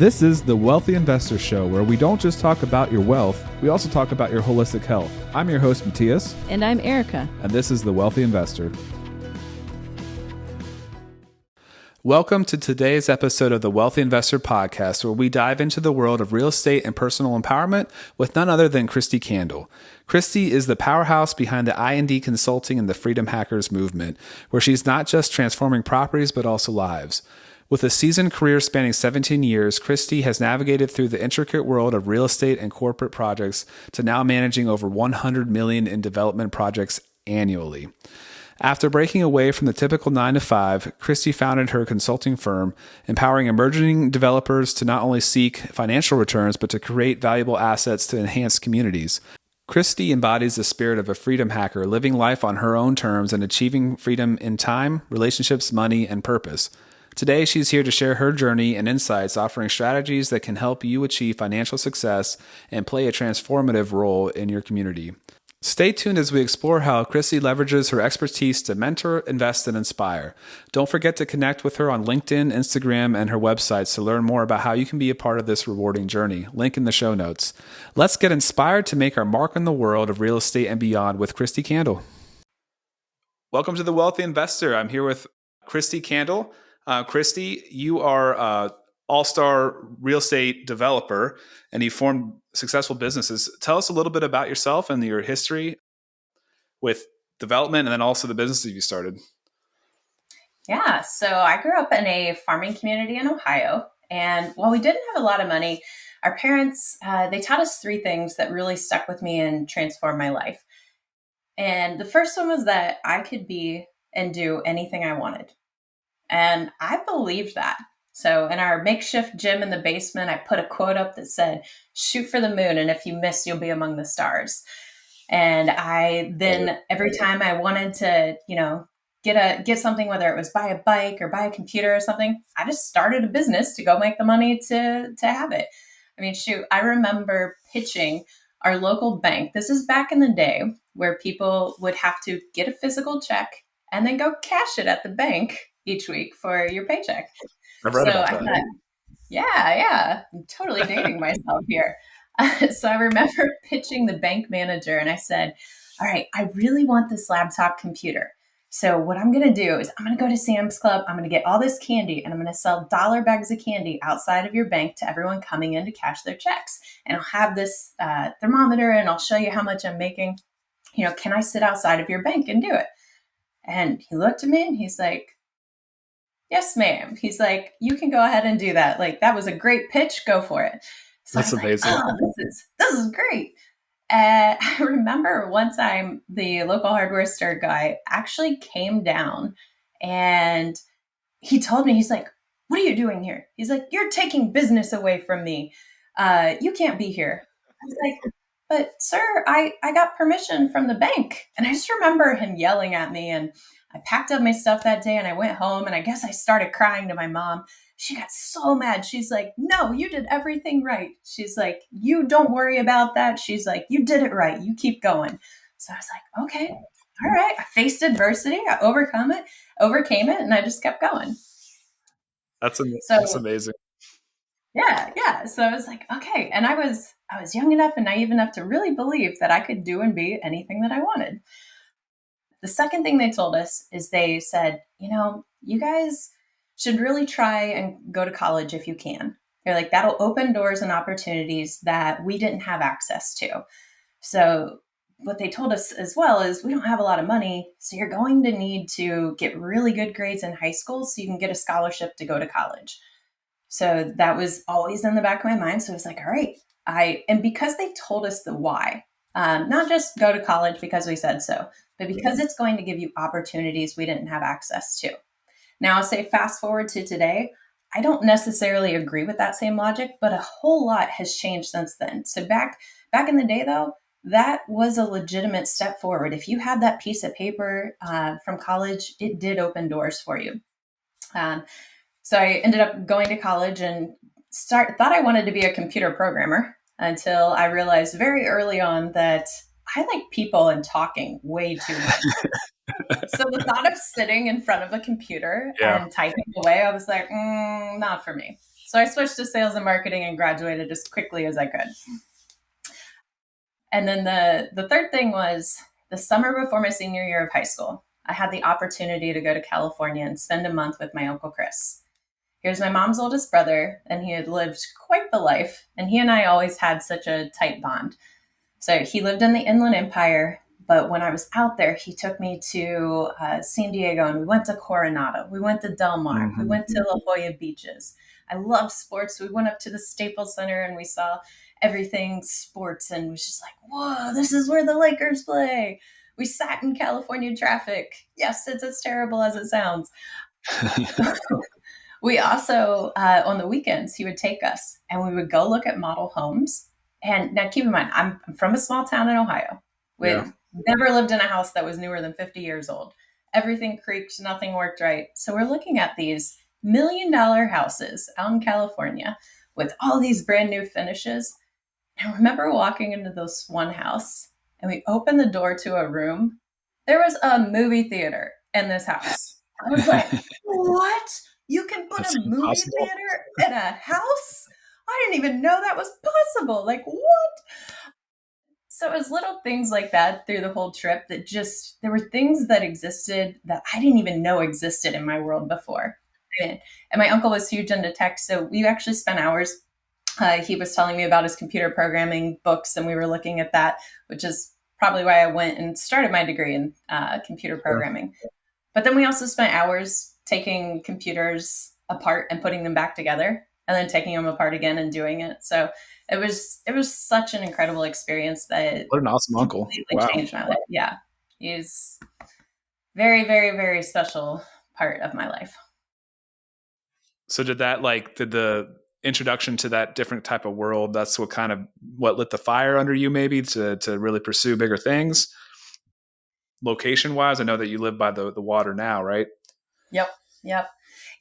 This is the Wealthy Investor Show, where we don't just talk about your wealth, we also talk about your holistic health. I'm your host, Matthias. And I'm Erica. And this is the Wealthy Investor. Welcome to today's episode of the Wealthy Investor Podcast, where we dive into the world of real estate and personal empowerment with none other than Kristi Kandel. Kristi is the powerhouse behind the I&D Consulting and the Freedom Hackers movement, where she's not just transforming properties, but also lives. With a seasoned career spanning 17 years, Kristi has navigated through the intricate world of real estate and corporate projects to now managing over $100 million in development projects annually. After breaking away from the typical 9-to-5, Kristi founded her consulting firm, empowering emerging developers to not only seek financial returns, but to create valuable assets to enhance communities. Kristi embodies the spirit of a freedom hacker, living life on her own terms and achieving freedom in time, relationships, money, and purpose. Today, she's here to share her journey and insights, offering strategies that can help you achieve financial success and play a transformative role in your community. Stay tuned as we explore how Kristi leverages her expertise to mentor, invest, and inspire. Don't forget to connect with her on LinkedIn, Instagram, and her websites to learn more about how you can be a part of this rewarding journey. Link in the show notes. Let's get inspired to make our mark in the world of real estate and beyond with Kristi Kandel. Welcome to the Wealthy Investor. I'm here with Kristi Kandel. Kristi, you are an all-star real estate developer, and you formed successful businesses. Tell us a little bit about yourself and your history with development, and then also the businesses you started. Yeah, so I grew up in a farming community in Ohio, and while we didn't have a lot of money, our parents, they taught us three things that really stuck with me and transformed my life. And the first one was that I could be and do anything I wanted. And I believed that. So in our makeshift gym in the basement, I put a quote up that said, "Shoot for the moon, and if you miss, you'll be among the stars." And I then, every time I wanted to, get something, whether it was buy a bike or buy a computer or something, I just started a business to go make the money to have it. I mean, shoot, I remember pitching our local bank. This is back in the day where people would have to get a physical check and then go cash it at the bank each week for your paycheck. I've read about that. I thought, yeah, I'm totally dating myself here. So I remember pitching the bank manager and I said, all right, I really want this laptop computer. So what I'm going to do is I'm going to go to Sam's Club. I'm going to get all this candy and I'm going to sell dollar bags of candy outside of your bank to everyone coming in to cash their checks. And I'll have this thermometer and I'll show you how much I'm making. Can I sit outside of your bank and do it? And he looked at me and he's like, "Yes, ma'am." He's like, "You can go ahead and do that. Like, that was a great pitch. Go for it." So That's amazing. Like, oh, this is great. I remember one time the local hardware store guy actually came down and he told me, he's like, "What are you doing here?" He's like, "You're taking business away from me. You can't be here." I was like, "But sir, I got permission from the bank." And I just remember him yelling at me, and I packed up my stuff that day and I went home, and I guess I started crying to my mom. She got so mad. She's like, "No, you did everything right." She's like, "You don't worry about that." She's like, "You did it right. You keep going." So I was like, okay, all right. I faced adversity. I overcame it, and I just kept going. That's amazing. Yeah. So I was like, okay. And I was young enough and naive enough to really believe that I could do and be anything that I wanted. The second thing they told us is they said, you guys should really try and go to college if you can. They're like, that'll open doors and opportunities that we didn't have access to. So what they told us as well is, we don't have a lot of money, so you're going to need to get really good grades in high school so you can get a scholarship to go to college. So that was always in the back of my mind. So I was like, all right. And because they told us the why, not just go to college because we said so, but because it's going to give you opportunities we didn't have access to. Now, I'll say fast forward to today, I don't necessarily agree with that same logic, but a whole lot has changed since then. So back in the day, though, that was a legitimate step forward. If you had that piece of paper from college, it did open doors for you. So I ended up going to college and thought I wanted to be a computer programmer until I realized very early on that I like people and talking way too much. So the thought of sitting in front of a computer and typing away, I was like, not for me. So I switched to sales and marketing and graduated as quickly as I could. And then the third thing was the summer before my senior year of high school, I had the opportunity to go to California and spend a month with my Uncle Chris. He was my mom's oldest brother, and he had lived quite the life. And he and I always had such a tight bond. So he lived in the Inland Empire, but when I was out there, he took me to San Diego, and we went to Coronado. We went to Del Mar. We went to La Jolla beaches. I love sports. We went up to the Staples Center, and we saw everything sports, and was just like, whoa, this is where the Lakers play. We sat in California traffic. Yes, it's as terrible as it sounds. We also, on the weekends, he would take us and we would go look at model homes. And now keep in mind, I'm from a small town in Ohio. We've never lived in a house that was newer than 50 years old. Everything creaked, nothing worked right. So we're looking at these $1 million houses out in California with all these brand new finishes. And I remember walking into this one house and we opened the door to a room. There was a movie theater in this house. I was like, what? You can put a movie theater in a house? I didn't even know that was possible. Like, what? So it was little things like that through the whole trip that just, there were things that existed that I didn't even know existed in my world before. And my uncle was huge into tech. So we actually spent hours. He was telling me about his computer programming books, and we were looking at that, which is probably why I went and started my degree in computer programming. But then we also spent hours taking computers apart and putting them back together, and then taking them apart again and doing it. So it was such an incredible experience that what an awesome uncle. Wow. Changed my life. Yeah. He's very, very, very special part of my life. So did the introduction to that different type of world, that's what lit the fire under you maybe to really pursue bigger things? Location wise, I know that you live by the water now, right? Yep.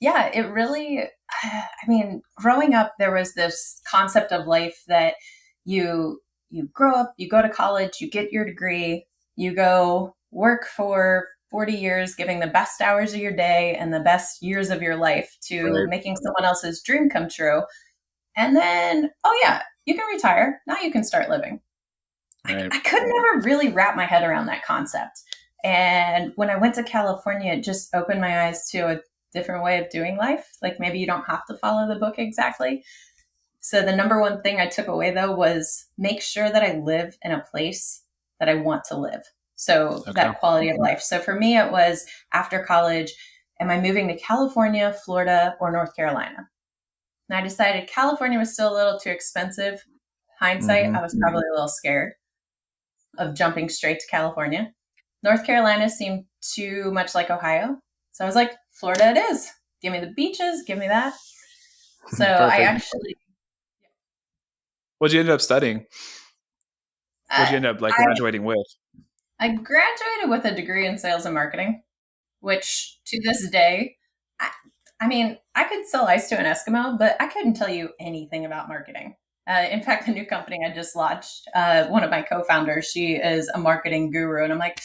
Yeah, it really, I mean, growing up, there was this concept of life that you grow up, you go to college, you get your degree, you go work for 40 years, giving the best hours of your day and the best years of your life to making someone else's dream come true. And then, oh yeah, you can retire. Now you can start living. Right. I could never really wrap my head around that concept. And when I went to California, it just opened my eyes to a different way of doing life. Like maybe you don't have to follow the book exactly. So the number one thing I took away though was make sure that I live in a place that I want to live. So that quality of life. So for me, it was after college, am I moving to California, Florida, or North Carolina? And I decided California was still a little too expensive. Hindsight, I was probably a little scared of jumping straight to California. North Carolina seemed too much like Ohio. So I was like, Florida it is. Give me the beaches, give me that. So I actually... What'd you end up studying? What'd you end up graduating with? I graduated with a degree in sales and marketing, which to this day, I mean, I could sell ice to an Eskimo, but I couldn't tell you anything about marketing. In fact, the new company I just launched, one of my co-founders, she is a marketing guru. And I'm like,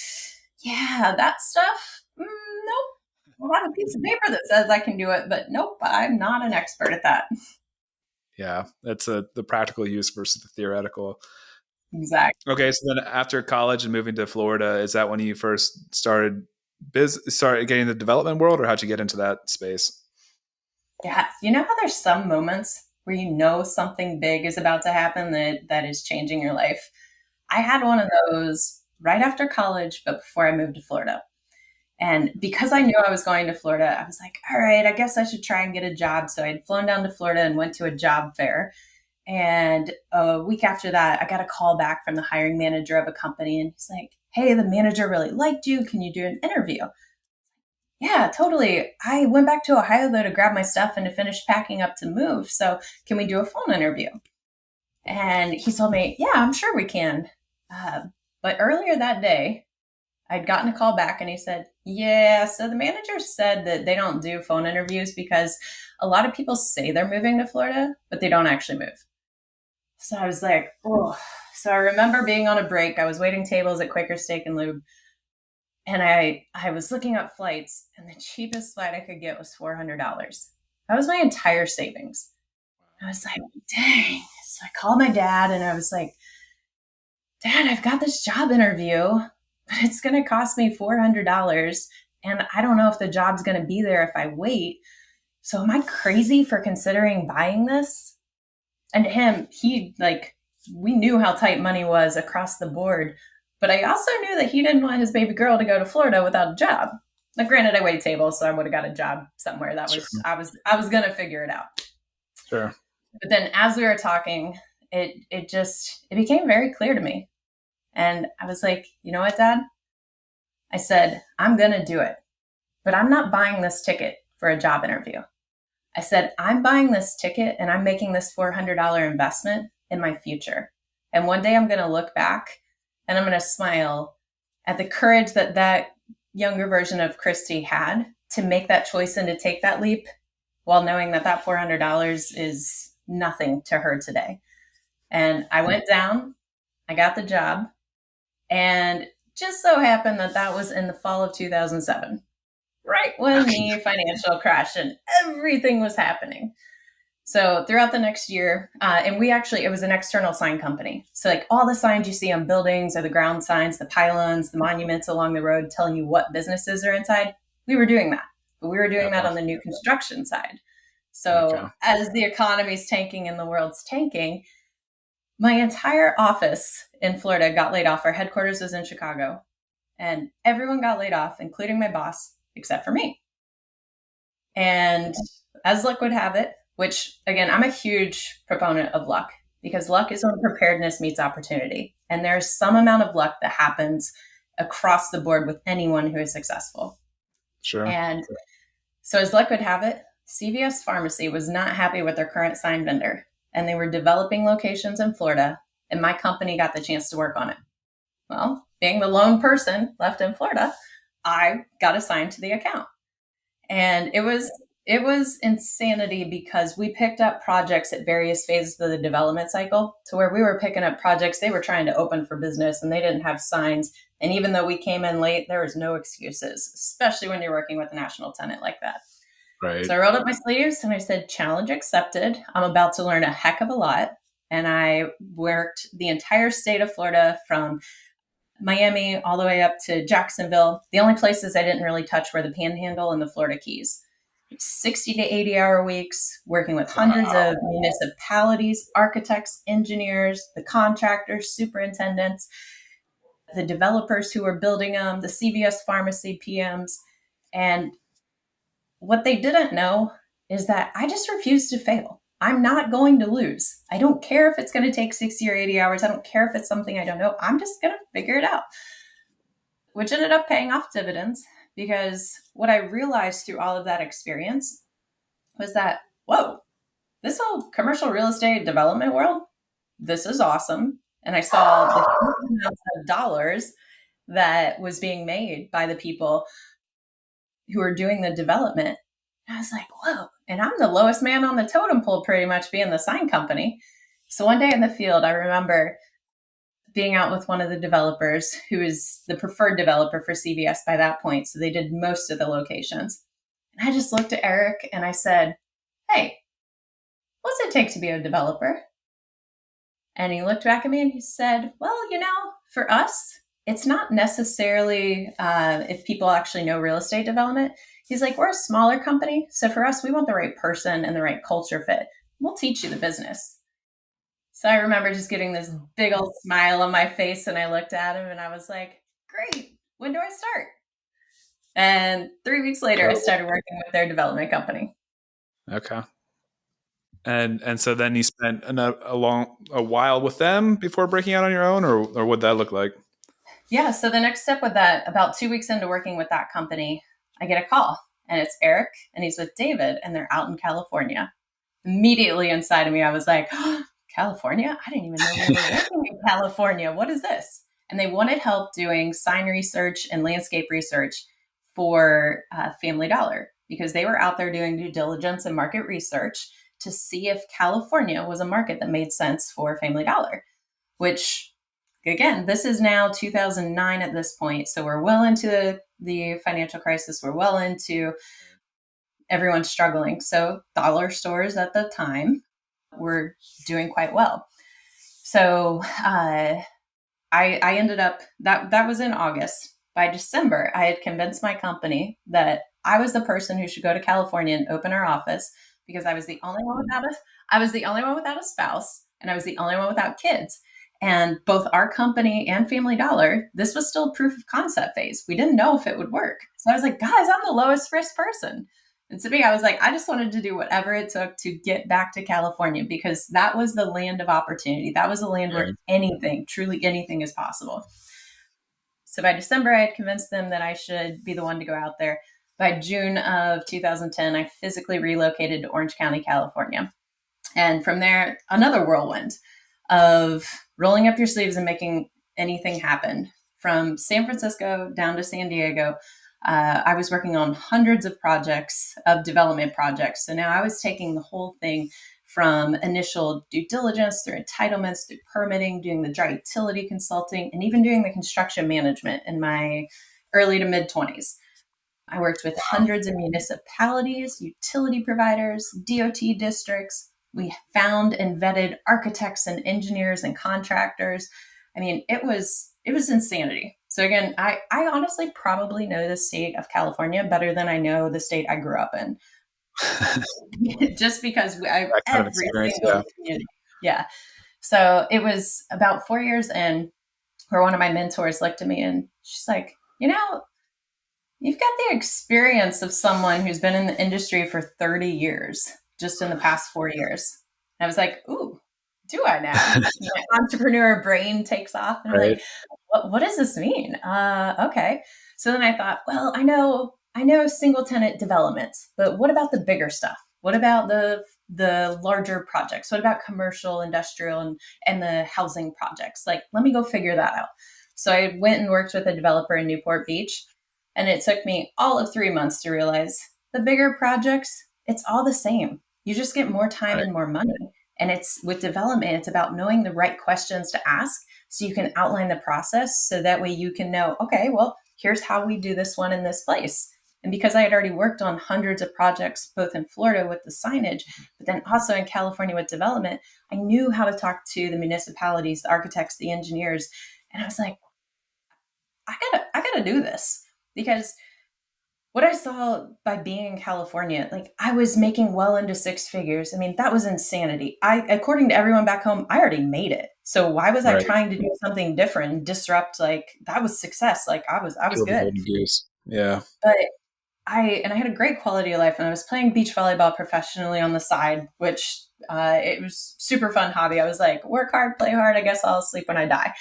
yeah, that stuff, nope. I have a piece of paper that says I can do it, but nope, I'm not an expert at that. Yeah, that's the practical use versus the theoretical. Exactly. Okay, so then after college and moving to Florida, is that when you first started getting in the development world, or how'd you get into that space? Yeah, you know how there's some moments where you know something big is about to happen that is changing your life? I had one of those right after college, but before I moved to Florida. And because I knew I was going to Florida, I was like, all right, I guess I should try and get a job. So I'd flown down to Florida and went to a job fair. And a week after that, I got a call back from the hiring manager of a company. And he's like, hey, the manager really liked you. Can you do an interview? Yeah, totally. I went back to Ohio, though, to grab my stuff and to finish packing up to move. So can we do a phone interview? And he told me, yeah, I'm sure we can. But earlier that day, I'd gotten a call back and he said, yeah, so the manager said that they don't do phone interviews because a lot of people say they're moving to Florida, but they don't actually move. So I was like, oh. So I remember being on a break. I was waiting tables at Quaker Steak and Lube. And I was looking up flights, and the cheapest flight I could get was $400. That was my entire savings. I was like, dang. So I called my dad and I was like, Dad, I've got this job interview, but it's going to cost me $400. And I don't know if the job's going to be there if I wait. So am I crazy for considering buying this? And to him, we knew how tight money was across the board. But I also knew that he didn't want his baby girl to go to Florida without a job. Now, granted, I wait tables, so I would have got a job somewhere. Sure. I was going to figure it out. Sure. But then as we were talking, it became very clear to me. And I was like, you know what, Dad? I said, I'm going to do it, but I'm not buying this ticket for a job interview. I said, I'm buying this ticket and I'm making this $400 investment in my future. And one day I'm going to look back and I'm going to smile at the courage that that younger version of Kristi had to make that choice and to take that leap while knowing that that $400 is nothing to her today. And I went down, I got the job, and just so happened that that was in the fall of 2007, right when the financial crash and everything was happening. So throughout the next year, and it was an external sign company. So like all the signs you see on buildings are the ground signs, the pylons, the monuments along the road telling you what businesses are inside. We were doing that, but we were doing that on the new construction side. So as the economy's tanking and the world's tanking, my entire office in Florida got laid off. Our headquarters was in Chicago, and everyone got laid off, including my boss, except for me. And as luck would have it, which again, I'm a huge proponent of luck because luck is when preparedness meets opportunity. And there's some amount of luck that happens across the board with anyone who is successful. Sure. And so as luck would have it, CVS Pharmacy was not happy with their current sign vendor, and they were developing locations in Florida, and my company got the chance to work on it. Well, being the lone person left in Florida, I got assigned to the account. And it was insanity because we picked up projects at various phases of the development cycle to where we were picking up projects they were trying to open for business and they didn't have signs. And even though we came in late, there was no excuses, especially when you're working with a national tenant like that. Right. So I rolled up my sleeves and I said, challenge accepted. I'm about to learn a heck of a lot. And I worked the entire state of Florida from Miami all the way up to Jacksonville. The only places I didn't really touch were the Panhandle and the Florida Keys. 60 to 80-hour weeks, working with hundreds of municipalities, architects, engineers, the contractors, superintendents, the developers who were building them, the CVS pharmacy PMs. And what they didn't know is that I just refused to fail. I'm not going to lose. I don't care if it's going to take 60 or 80 hours. I don't care if it's something I don't know. I'm just going to figure it out, which ended up paying off dividends because what I realized through all of that experience was that, whoa, this whole commercial real estate development world, this is awesome. And I saw the huge amounts of dollars that was being made by the people who were doing the development. And I was like, whoa. And I'm the lowest man on the totem pole, pretty much being the sign company. So one day in the field, I remember being out with one of the developers who is the preferred developer for CVS by that point. So they did most of the locations. And I just looked at Eric and I said, hey, what's it take to be a developer? And he looked back at me and he said, well, for us, it's not necessarily if people actually know real estate development. He's like, we're a smaller company. So for us, we want the right person and the right culture fit. We'll teach you the business. So I remember just getting this big old smile on my face and I looked at him and I was like, great, when do I start? And 3 weeks later, I started working with their development company. Okay. And so then you spent a while with them before breaking out on your own, or what'd that look like? Yeah. So the next step with that, about 2 weeks into working with that company, I get a call and it's Eric and he's with David and they're out in California. Immediately inside of me, I was like, oh, California? I didn't even know we were working in California. What is this? And they wanted help doing sign research and landscape research for Family Dollar because they were out there doing due diligence and market research to see if California was a market that made sense for Family Dollar, which again, this is now 2009 at this point. So we're well into the financial crisis. We're well into everyone struggling. So dollar stores at the time were doing quite well. So I ended up, that was in August. By December, I had convinced my company that I was the person who should go to California and open our office because I was the only one without a spouse, and I was the only one without kids. And both our company and Family Dollar, this was still proof of concept phase. We didn't know if it would work. So I was like, guys, I'm the lowest risk person. And to me, I was like, I just wanted to do whatever it took to get back to California because that was the land of opportunity. That was the land where anything, truly anything is possible. So by December, I had convinced them that I should be the one to go out there. By June of 2010, I physically relocated to Orange County, California. And from there, another whirlwind of rolling up your sleeves and making anything happen. From San Francisco down to San Diego, I was working on hundreds of projects, of development projects. So now I was taking the whole thing from initial due diligence through entitlements, through permitting, doing the dry utility consulting, and even doing the construction management in my early to mid 20s. I worked with hundreds of municipalities, utility providers, DOT districts. We found and vetted architects and engineers and contractors. I mean, it was insanity. So again, I honestly probably know the state of California better than I know the state I grew up in. Just because every single community. Yeah. So it was about 4 years in where one of my mentors looked at me and she's like, you've got the experience of someone who's been in the industry for 30 years, just in the past 4 years. And I was like, ooh, do I now? My entrepreneur brain takes off and I'm like, what does this mean? Okay. So then I thought, well, I know single tenant developments, but what about the bigger stuff? What about the larger projects? What about commercial, industrial, and the housing projects? Like, let me go figure that out. So I went and worked with a developer in Newport Beach, and it took me all of 3 months to realize the bigger projects, it's all the same. You just get more time and more money. And it's with development, it's about knowing the right questions to ask so you can outline the process so that way you can know, okay, well, here's how we do this one in this place. And because I had already worked on hundreds of projects, both in Florida with the signage, but then also in California with development, I knew how to talk to the municipalities, the architects, the engineers. And I was like, I gotta do this because what I saw by being in California, like I was making well into six figures. I mean, that was insanity. According to everyone back home, I already made it. So why was I trying to do something different and disrupt? Like that was success. Like I was good. Yeah. But I had a great quality of life, and I was playing beach volleyball professionally on the side, which it was super fun hobby. I was like, work hard, play hard. I guess I'll sleep when I die.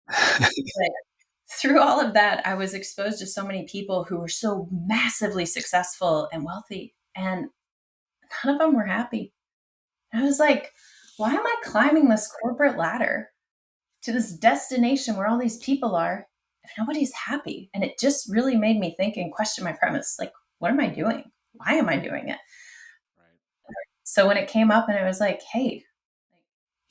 But through all of that, I was exposed to so many people who were so massively successful and wealthy, and none of them were happy. And I was like, why am I climbing this corporate ladder to this destination where all these people are if nobody's happy? And it just really made me think and question my premise. Like, what am I doing? Why am I doing it? Right. So when it came up and it was like, hey,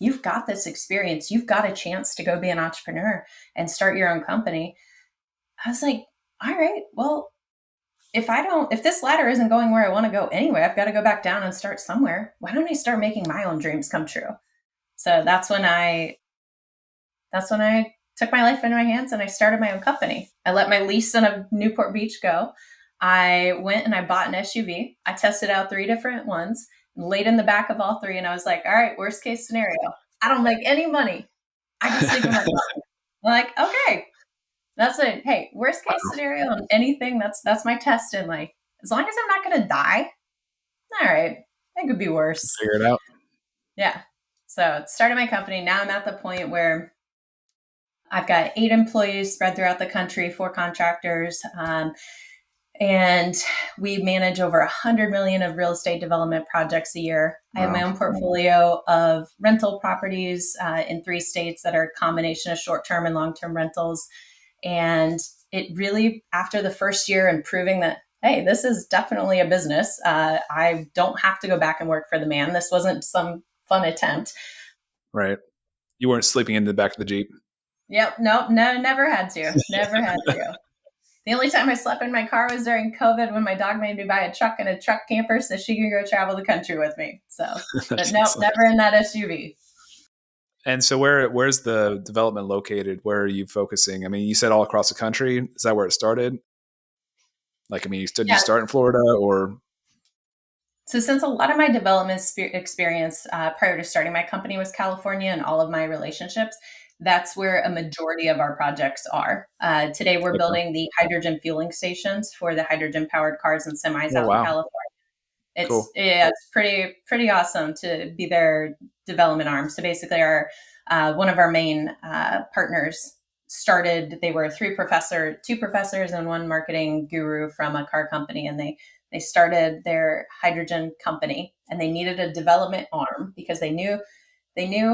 you've got this experience, you've got a chance to go be an entrepreneur and start your own company. I was like, all right, well, if this ladder isn't going where I want to go anyway, I've got to go back down and start somewhere. Why don't I start making my own dreams come true? So that's when I took my life into my hands and I started my own company. I let my lease on Newport Beach go. I went and I bought an SUV. I tested out 3 different ones, laid in the back of all 3. And I was like, all right, worst case scenario, I don't make any money. I can sleep in my car. I'm like, okay, that's it. Hey, worst case scenario on anything, that's my test in life. As long as I'm not going to die, all right, it could be worse. Figure it out. Yeah. So started my company. Now I'm at the point where I've got 8 employees spread throughout the country, 4 contractors, and we manage over 100 million of real estate development projects a year. Wow. I have my own portfolio of rental properties in 3 states that are a combination of short-term and long-term rentals. And it really, after the first year and proving that, hey, this is definitely a business, I don't have to go back and work for the man. This wasn't some fun attempt. Right. You weren't sleeping in the back of the Jeep. Yep. No, never had to. Never had to. The only time I slept in my car was during COVID when my dog made me buy a truck and a truck camper so she could go travel the country with me. So, but That's nope, awesome. never in that SUV. And so where's the development located? Where are you focusing? I mean, you said all across the country. Is that where it started? Like, I mean, did you Yeah. start in Florida or? So since a lot of my development experience prior to starting my company was California and all of my relationships, that's where a majority of our projects are. Today, we're Okay. building the hydrogen fueling stations for the hydrogen powered cars and semis Oh, out in wow. California. It's Cool. yeah, it's pretty awesome to be their development arm. So basically, our one of our main partners started. They were two professors, and one marketing guru from a car company, and they started their hydrogen company, and they needed a development arm because they knew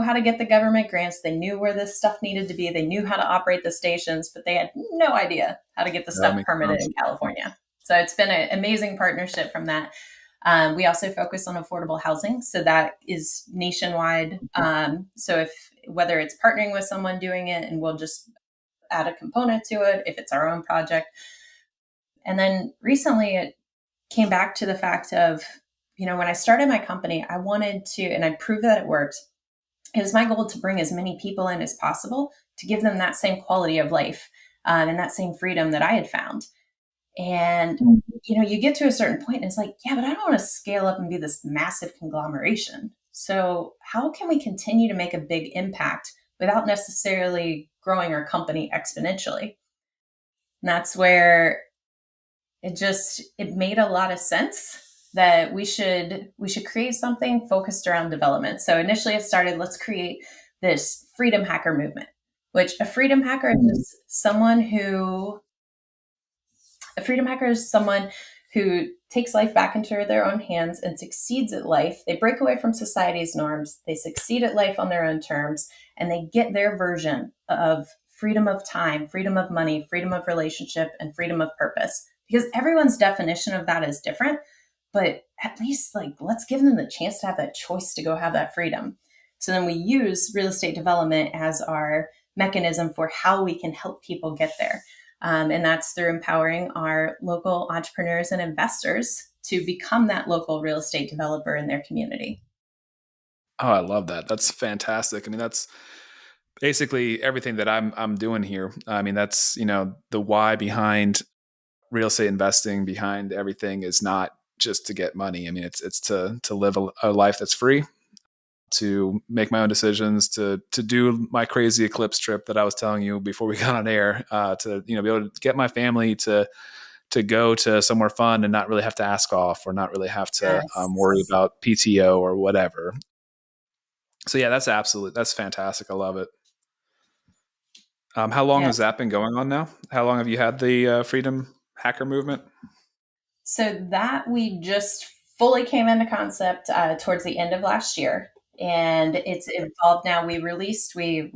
how to get the government grants. They knew where this stuff needed to be. They knew how to operate the stations, but they had no idea how to get the That stuff makes permitted sense. in California. So it's been an amazing partnership from that. We also focus on affordable housing, so that is nationwide. So if whether it's partnering with someone doing it, and we'll just add a component to it, if it's our own project. And then recently, it came back to the fact of, when I started my company, I wanted to, and I proved that it worked. It was my goal to bring as many people in as possible to give them that same quality of life and that same freedom that I had found. And, you get to a certain point and it's like, yeah, but I don't want to scale up and be this massive conglomeration. So, how can we continue to make a big impact without necessarily growing our company exponentially? And that's where it made a lot of sense that we should create something focused around development. So initially it started, let's create this freedom hacker movement, which a freedom hacker is someone who takes life back into their own hands and succeeds at life. They break away from society's norms, they succeed at life on their own terms, and they get their version of freedom of time, freedom of money, freedom of relationship, and freedom of purpose. Because everyone's definition of that is different, but at least let's give them the chance to have that choice to go have that freedom. So then we use real estate development as our mechanism for how we can help people get there. And that's through empowering our local entrepreneurs and investors to become that local real estate developer in their community. Oh, I love that. That's fantastic. I mean, that's basically everything that I'm doing here. I mean, that's, the why behind real estate investing, behind everything is not just to get money. I mean, it's to live a life that's free, to make my own decisions, to do my crazy eclipse trip that I was telling you before we got on air, to be able to get my family to go to somewhere fun and not really have to ask off or not really have to worry Yes. about PTO or whatever. So yeah, that's fantastic. I love it. How long has Yes. that been going on now? How long have you had the Freedom Hacker movement? So that we just fully came into concept towards the end of last year, and it's evolved now. We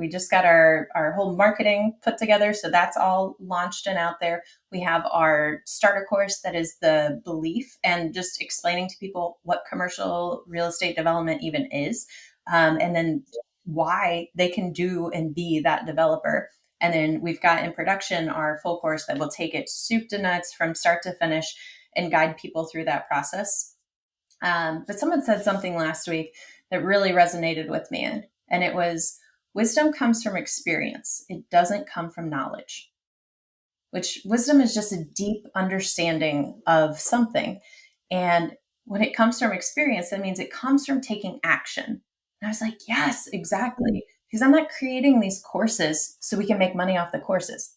just got our whole marketing put together, so that's all launched and out there. We have our starter course that is the belief and just explaining to people what commercial real estate development even is, and then why they can do and be that developer. And then we've got in production our full course that will take it soup to nuts from start to finish and guide people through that process. But someone said something last week that really resonated with me, and it was wisdom comes from experience. It doesn't come from knowledge, which wisdom is just a deep understanding of something. And when it comes from experience, that means it comes from taking action. And I was like, yes, exactly. Because I'm not creating these courses so we can make money off the courses.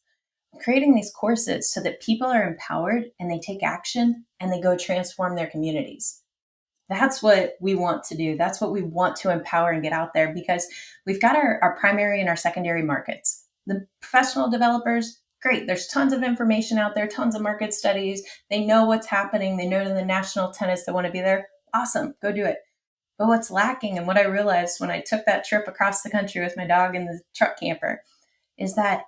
Creating these courses so that people are empowered and they take action and they go transform their communities. That's what we want to do. That's what we want to empower and get out there, because we've got our primary and our secondary markets. The professional developers, great. There's tons of information out there, tons of market studies. They know what's happening. They know the national tenants that want to be there. Awesome. Go do it. But what's lacking, and what I realized when I took that trip across the country with my dog in the truck camper, is that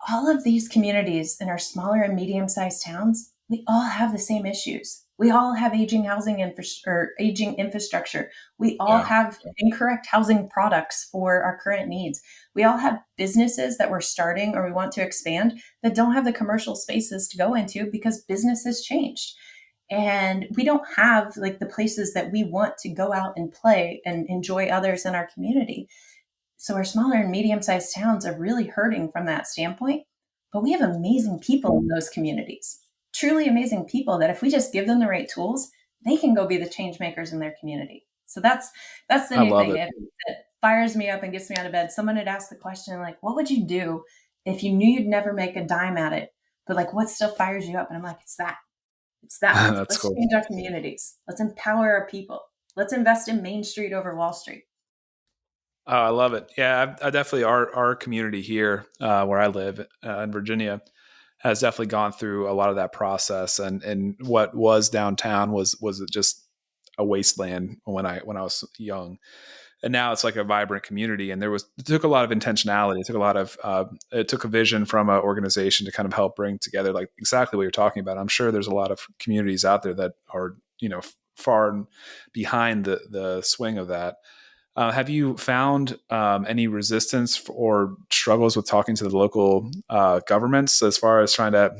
all of these communities in our smaller and medium-sized towns, we all have the same issues. We all have aging housing or aging infrastructure. We all Yeah. have incorrect housing products for our current needs. We all have businesses that we're starting or we want to expand that don't have the commercial spaces to go into because business has changed. And we don't have like the places that we want to go out and play and enjoy others in our community. So our smaller and medium-sized towns are really hurting from that standpoint. But we have amazing people in those communities, truly amazing people that if we just give them the right tools, they can go be the change makers in their community. So that's the I new love thing. it. It fires me up and gets me out of bed. Someone had asked the question, like, what would you do if you knew you'd never make a dime at it? But like, what still fires you up? And I'm like, it's that. It's that. That's Let's cool. change our communities. Let's empower our people. Let's invest in Main Street over Wall Street. Oh, I love it. Yeah, I definitely our community here where I live in Virginia has definitely gone through a lot of that process, and what was downtown was just a wasteland when I was young, and now it's like a vibrant community. And it took a lot of intentionality. It took a vision from an organization to kind of help bring together like exactly what you're talking about. I'm sure there's a lot of communities out there that are far behind the swing of that. Have you found any resistance or struggles with talking to the local governments as far as trying to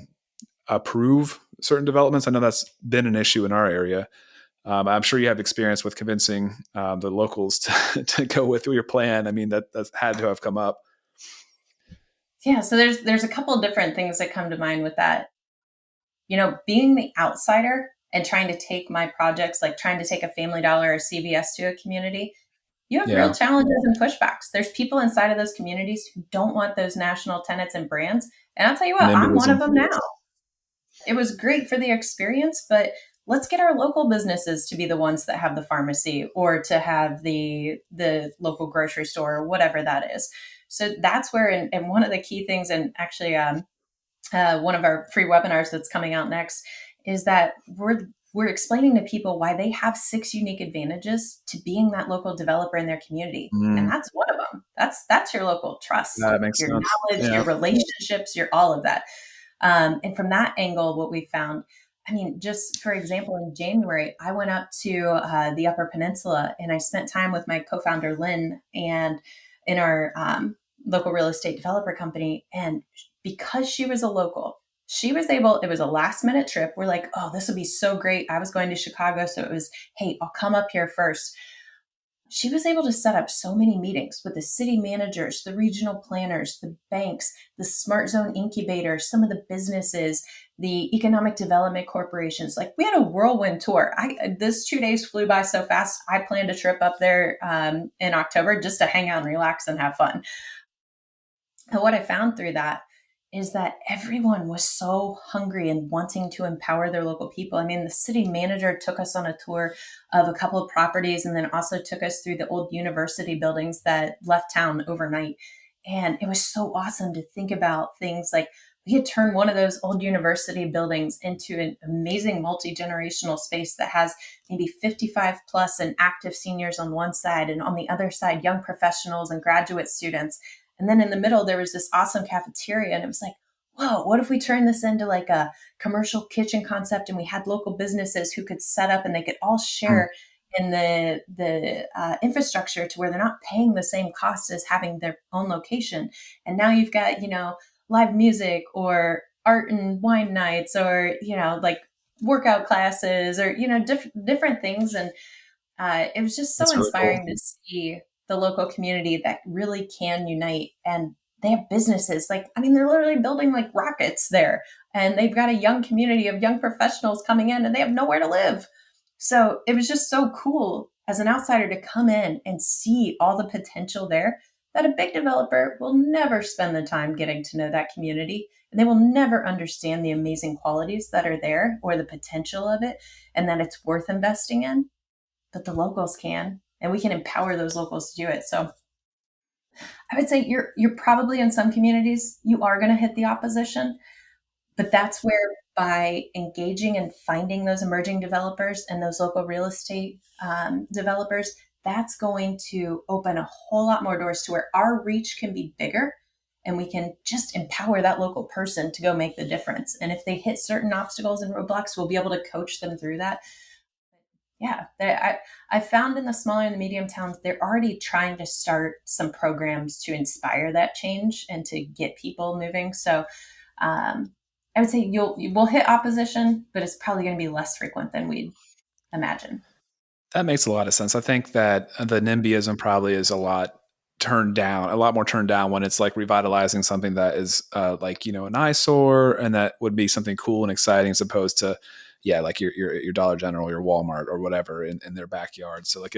approve certain developments? I know that's been an issue in our area. I'm sure you have experience with convincing the locals to go with your plan. I mean, that's had to have come up. Yeah, so there's a couple of different things that come to mind with that. Being the outsider and trying to take my projects, like trying to take a Family Dollar or CVS to a community, you have real Yeah, challenges and pushbacks. There's people inside of those communities who don't want those national tenants and brands. And I'll tell you what, I'm one of NIMBYism. them now. It was great for the experience, but let's get our local businesses to be the ones that have the pharmacy or to have the local grocery store or whatever that is. So that's where, and one of the key things, and actually one of our free webinars that's coming out next is that we're explaining to people why they have 6 unique advantages to being that local developer in their community. And Mm, that's one of them. That's your local trust, that makes your sense. knowledge, Yeah. your relationships, your all of that. And from that angle, what we found, I mean, just for example, in January, I went up to the Upper Peninsula and I spent time with my co-founder, Lynn, and in our local real estate developer company. And because she was a local, she was able, it was a last minute trip. We're like, oh, this would be so great. I was going to Chicago. So it was, hey, I'll come up here first. She was able to set up so many meetings with the city managers, the regional planners, the banks, the smart zone incubators, some of the businesses, the economic development corporations. Like we had a whirlwind tour. This 2 days flew by so fast. I planned a trip up there in October just to hang out and relax and have fun. And what I found through that is that everyone was so hungry and wanting to empower their local people. I mean, the city manager took us on a tour of a couple of properties and then also took us through the old university buildings that left town overnight. And it was so awesome to think about things like we had turned one of those old university buildings into an amazing multi-generational space that has maybe 55 plus and active seniors on one side, and on the other side, young professionals and graduate students. And then in the middle, there was this awesome cafeteria. And it was like, whoa, what if we turn this into like a commercial kitchen concept and we had local businesses who could set up and they could all Mm, share in the infrastructure to where they're not paying the same cost as having their own location. And now you've got, live music or art and wine nights or, like workout classes or, different things. And it was just so that's really cool. inspiring to see the local community that really can unite. And they have businesses like, I mean, they're literally building like rockets there. And they've got a young community of young professionals coming in and they have nowhere to live. So it was just so cool as an outsider to come in and see all the potential there that a big developer will never spend the time getting to know that community. And they will never understand the amazing qualities that are there or the potential of it and that it's worth investing in, but the locals can, and we can empower those locals to do it. So I would say you're probably in some communities you are going to hit the opposition, but that's where by engaging and finding those emerging developers and those local real estate developers, that's going to open a whole lot more doors to where our reach can be bigger and we can just empower that local person to go make the difference. And if they hit certain obstacles and roadblocks, we'll be able to coach them through that. Yeah, I found in the smaller and the medium towns, they're already trying to start some programs to inspire that change and to get people moving. So I would say you will hit opposition, but it's probably going to be less frequent than we'd imagine. That makes a lot of sense. I think that the NIMBYism probably is a lot more turned down when it's like revitalizing something that is like, an eyesore, and that would be something cool and exciting as opposed to, yeah, like your Dollar General, your Walmart or whatever in their backyard. So like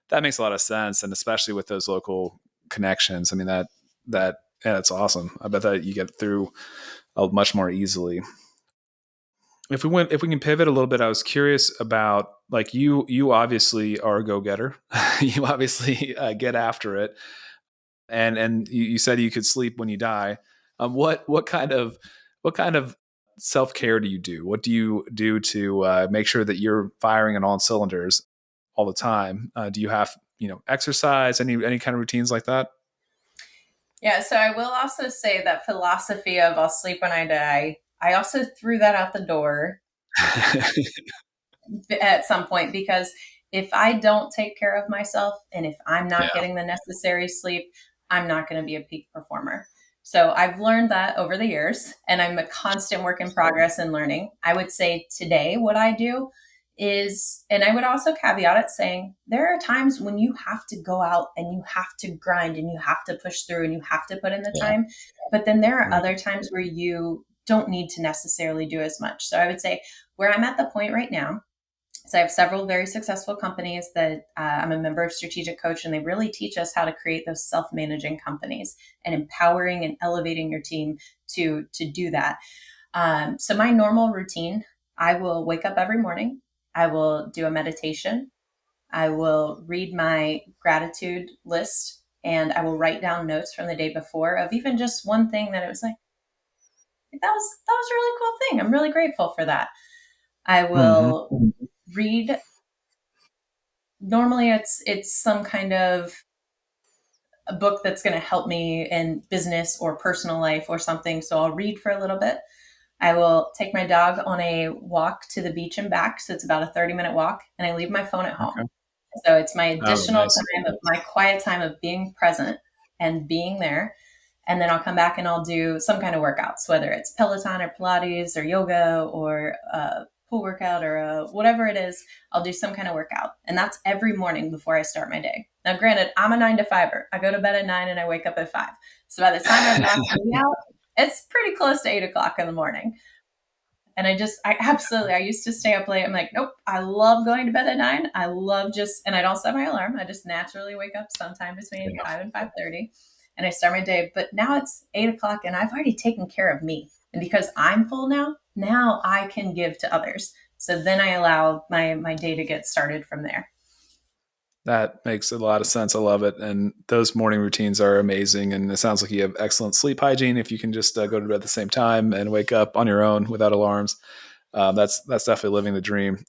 that makes a lot of sense. And especially with those local connections, I mean, yeah, that's awesome. I bet that you get through much more easily. If we can pivot a little bit, I was curious about, like, you obviously are a go-getter. You obviously get after it, and you said you could sleep when you die. What kind of self-care do you do? What do you do to make sure that you're firing on all cylinders all the time? Do you have exercise, any kind of routines like that? Yeah, so I will also say that philosophy of I'll sleep when I die, I also threw that out the door at some point, because if I don't take care of myself and if I'm not Yeah. getting the necessary sleep, I'm not going to be a peak performer. So I've learned that over the years, and I'm a constant work in progress and learning. I would say today what I do is, and I would also caveat it saying, there are times when you have to go out and you have to grind and you have to push through and you have to put in the Yeah. time. But then there are Right. other times where you don't need to necessarily do as much. So I would say where I'm at the point right now, so I have several very successful companies that I'm a member of Strategic Coach, and they really teach us how to create those self-managing companies and empowering and elevating your team to do that. So my normal routine, I will wake up every morning. I will do a meditation. I will read my gratitude list, and I will write down notes from the day before of even just one thing that it was like, that was a really cool thing. I'm really grateful for that. I Mm-hmm. will read. Normally it's some kind of a book that's going to help me in business or personal life or something. So I'll read for a little bit. I will take my dog on a walk to the beach and back. So it's about a 30-minute walk, and I leave my phone at home. Okay. So it's my Oh, additional nice. time of my quiet time of being present and being there. And then I'll come back and I'll do some kind of workouts, whether it's Peloton or Pilates or yoga or a pool workout or whatever it is. I'll do some kind of workout. And that's every morning before I start my day. Now, granted, I'm a 9 to 5er. I go to bed at 9 and I wake up at 5. So by the time I've knocked me out, it's pretty close to 8 o'clock in the morning. And I used to stay up late. I'm like, nope, I love going to bed at 9. I love and I don't set my alarm. I just naturally wake up sometime between Yeah. 5 and 5:30, and I start my day. But now it's 8 o'clock and I've already taken care of me. And because I'm full now I can give to others. So then I allow my day to get started from there. That makes a lot of sense. I love it. And those morning routines are amazing. And it sounds like you have excellent sleep hygiene if you can just go to bed at the same time and wake up on your own without alarms. That's definitely living the dream.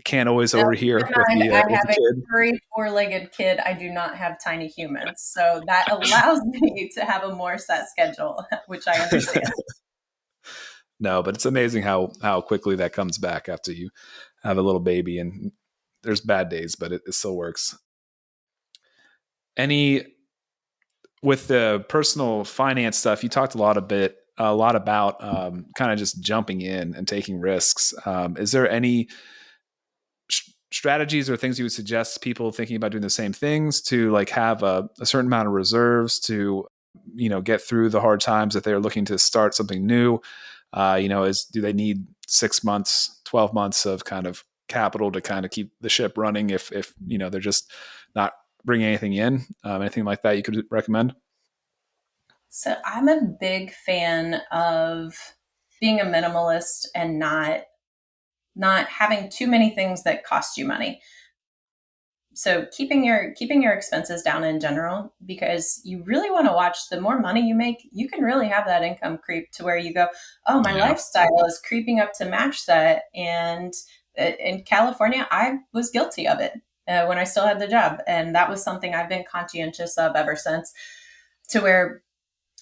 Can't always Now, overhear keep in mind, I with have the a kid. furry four-legged kid. I do not have tiny humans. So that allows me to have a more set schedule, which I understand. No, but it's amazing how quickly that comes back after you have a little baby. And there's bad days, but it still works. Any With the personal finance stuff, you talked a lot about kind of just jumping in and taking risks. Is there any strategies or things you would suggest people thinking about doing the same things to, like, have a certain amount of reserves to, get through the hard times if they're looking to start something new? Do they need 6 months, 12 months of kind of capital to kind of keep the ship running if they're just not bringing anything in? Anything like that you could recommend? So I'm a big fan of being a minimalist and not having too many things that cost you money. So keeping your expenses down in general, because you really want to watch, the more money you make, you can really have that income creep to where you go, oh, my Yeah. lifestyle is creeping up to match that. And in California, I was guilty of it when I still had the job, and that was something I've been conscientious of ever since, to where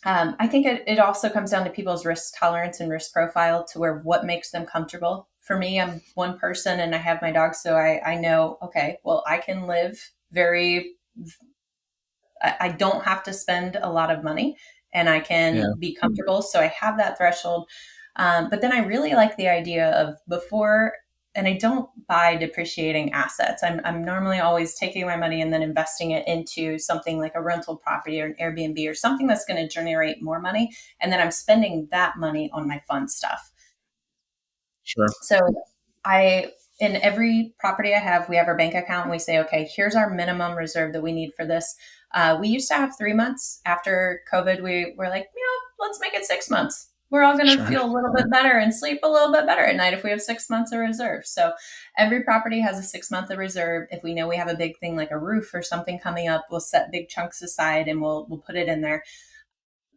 I think it also comes down to people's risk tolerance and risk profile to where what makes them comfortable. For me, I'm one person and I have my dog. So I know, okay, well, I can live I don't have to spend a lot of money and I can Yeah. be comfortable. So I have that threshold. But then I really like the idea of before, and I don't buy depreciating assets. I'm normally always taking my money and then investing it into something like a rental property or an Airbnb or something that's going to generate more money. And then I'm spending that money on my fun stuff. Sure. So I, in every property I have, we have our bank account and we say, okay, here's our minimum reserve that we need for this. We used to have 3 months. After COVID. We were like, let's make it 6 months. We're all going to Sure. feel a little bit better and sleep a little bit better at night if we have 6 months of reserve. So every property has a 6 month of reserve. If we know we have a big thing like a roof or something coming up, we'll set big chunks aside and we'll put it in there.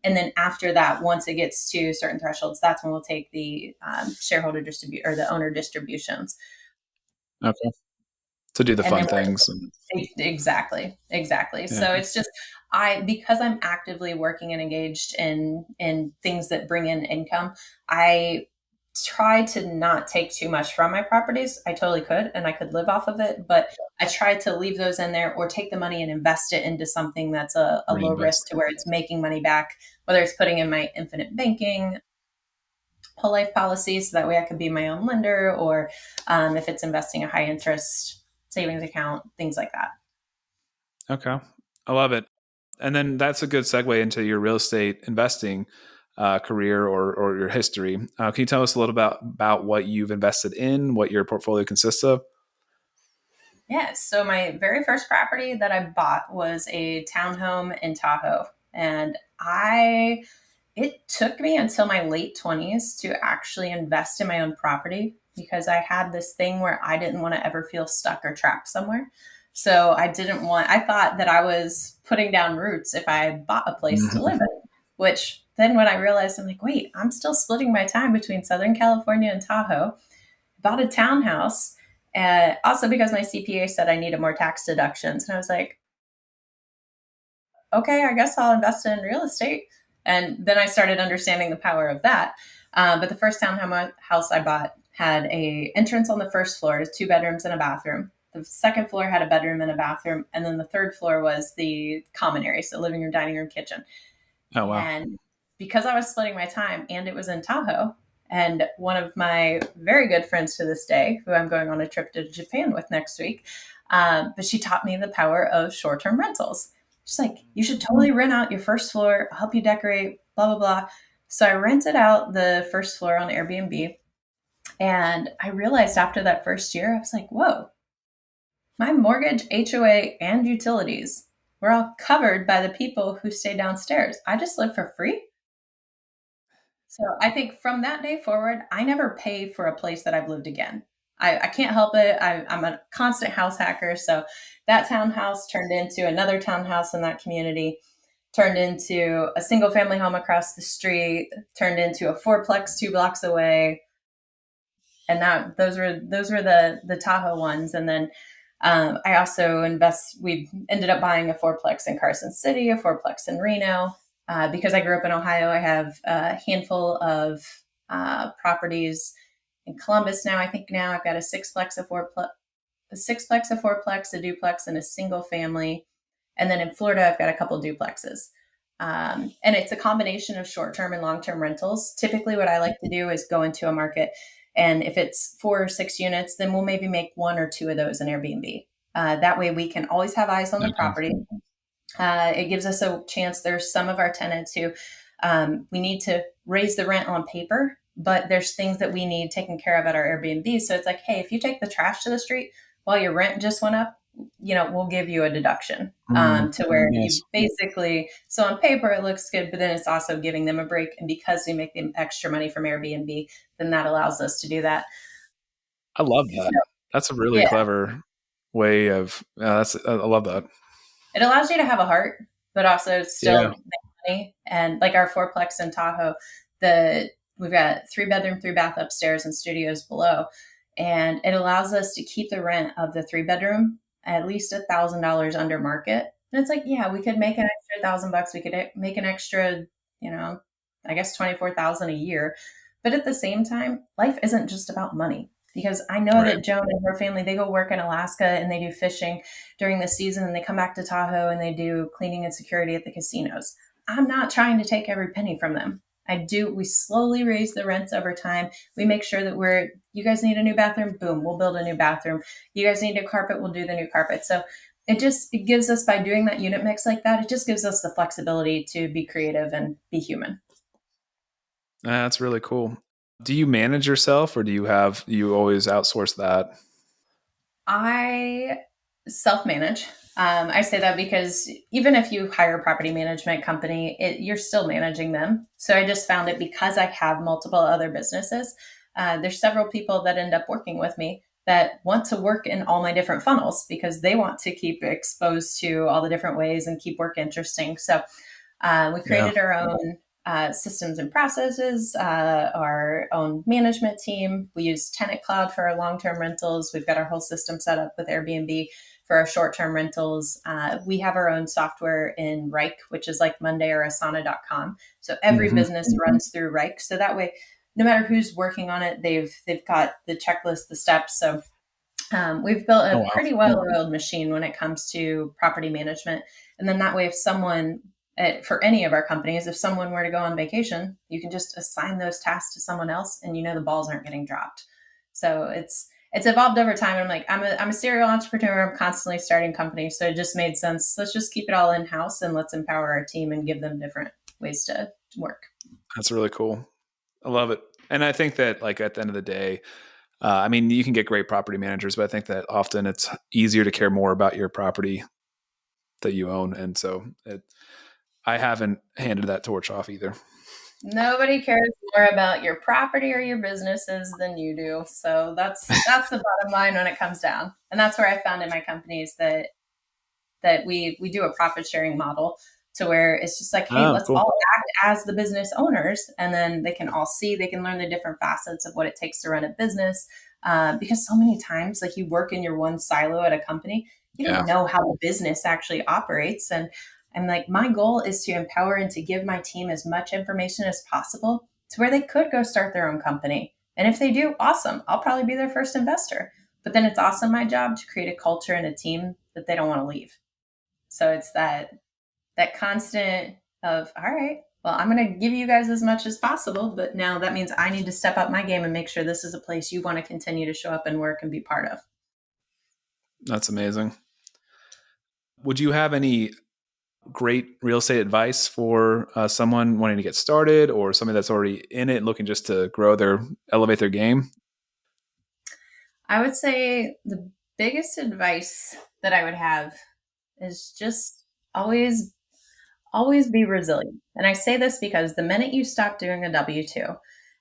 And then after that, once it gets to certain thresholds, that's when we'll take the shareholder distribute or the owner distributions. Okay. To do the And fun then things. exactly. Yeah. So it's just because I'm actively working and engaged in things that bring in income, I try to not take too much from my properties. I totally could, and I could live off of it, but I try to leave those in there or take the money and invest it into something that's a low risk Reinvest. to where it's making money back, whether it's putting in my infinite banking, whole life policy, so that way I could be my own lender, or if it's investing a high interest savings account, things like that. Okay. I love it. And then that's a good segue into your real estate investing career or your history. Can you tell us a little about what you've invested in, what your portfolio consists of? Yeah. So my very first property that I bought was a townhome in Tahoe. And it took me until my late 20s to actually invest in my own property because I had this thing where I didn't want to ever feel stuck or trapped somewhere. So I thought that I was putting down roots if I bought a place to Mhm. live in, which then when I realized, I'm like, wait, I'm still splitting my time between Southern California and Tahoe, bought a townhouse. Also because my CPA said I needed more tax deductions. And I was like, okay, I guess I'll invest in real estate. And then I started understanding the power of that. But the first townhouse I bought had a entrance on the first floor, 2 bedrooms and a bathroom. The second floor had a bedroom and a bathroom, and then the third floor was the common area, so living room, dining room, kitchen. Oh, wow. And because I was splitting my time and it was in Tahoe, and one of my very good friends to this day, who I'm going on a trip to Japan with next week, but she taught me the power of short term rentals. She's like, you should totally rent out your first floor, I'll help you decorate, blah, blah, blah. So I rented out the first floor on Airbnb. And I realized after that first year, I was like, whoa, my mortgage, HOA, and utilities were all covered by the people who stay downstairs. I just live for free. So I think from that day forward, I never pay for a place that I've lived again. I can't help it. I'm a constant house hacker. So that townhouse turned into another townhouse in that community, turned into a single family home across the street, turned into a fourplex 2 blocks away. And those were the Tahoe ones. And then I also we ended up buying a fourplex in Carson City, a fourplex in Reno. Because I grew up in Ohio, I have a handful of properties in Columbus now. I think now I've got a sixplex, a fourplex, a duplex, and a single family. And then in Florida, I've got a couple duplexes. And it's a combination of short term and long term rentals. Typically, what I like to do is go into a market, and if it's 4 or 6 units, then we'll maybe make 1 or 2 of those an Airbnb. That way, we can always have eyes on the Okay. property. It gives us a chance. There's some of our tenants who we need to raise the rent on paper, but there's things that we need taken care of at our Airbnb. So it's like, hey, if you take the trash to the street while your rent just went up, we'll give you a deduction to where you Yes. basically, so on paper it looks good, but then it's also giving them a break. And because we make them extra money from Airbnb, then that allows us to do that. I love So, that. That's a really yeah, clever way of, I love that. it allows you to have a heart, but also Yeah. still make money. And like our fourplex in Tahoe, we've got 3 bedroom, 3 bath upstairs and studios below, and it allows us to keep the rent of the 3 bedroom at least $1,000 under market. And it's like, yeah, we could make an extra $1,000 bucks. We could make an extra I guess 24,000 a year. But at the same time, life isn't just about money, because I know Right. that Joan and her family, they go work in Alaska and they do fishing during the season, and they come back to Tahoe and they do cleaning and security at the casinos. I'm not trying to take every penny from them. We slowly raise the rents over time. We make sure that you guys need a new bathroom, boom, we'll build a new bathroom. You guys need a carpet, we'll do the new carpet. So it gives us, by doing that unit mix like that, it just gives us the flexibility to be creative and be human. That's really cool. Do you manage yourself, or you always outsource that? I self-manage. I say that because even if you hire a property management company, you're still managing them. So I just found it, because I have multiple other businesses. There's several people that end up working with me that want to work in all my different funnels, because they want to keep exposed to all the different ways and keep work interesting. So we Yeah. created our own systems and processes, our own management team. We use Tenant Cloud for our long-term rentals. We've got our whole system set up with Airbnb for our short-term rentals. We have our own software in Rike, which is like Monday or Asana.com. So every business runs through Rike. So that way, no matter who's working on it, they've got the checklist, the steps. So we've built Oh, a wow. pretty well-oiled machine when it comes to property management. And then that way, if someone, for any of our companies, if someone were to go on vacation, you can just assign those tasks to someone else, and the balls aren't getting dropped. So it's evolved over time. I'm like, I'm a serial entrepreneur. I'm constantly starting companies. So it just made sense. Let's just keep it all in-house, and let's empower our team and give them different ways to work. That's really cool. I love it. And I think that, like, at the end of the day, I mean, you can get great property managers, but I think that often it's easier to care more about your property that you own. And so I haven't handed that torch off either. Nobody cares more about your property or your businesses than you do. So that's the bottom line when it comes down. And that's where I found in my companies that we do a profit sharing model, to where it's just like, hey, Oh, let's cool. all act as the business owners, and then they can all see, they can learn the different facets of what it takes to run a business. Because so many times, like, you work in your one silo at a company, you Yeah. don't know how the business actually operates. And I'm like, my goal is to empower and to give my team as much information as possible, to where they could go start their own company. And if they do, awesome. I'll probably be their first investor. But then it's also my job to create a culture and a team that they don't want to leave. So it's that constant of, all right, well, I'm going to give you guys as much as possible, but now that means I need to step up my game and make sure this is a place you want to continue to show up and work and be part of. That's amazing. Would you have any great real estate advice for someone wanting to get started, or somebody that's already in it and looking just to elevate their game? I would say the biggest advice that I would have is just always, always be resilient. And I say this because the minute you stop doing a W 2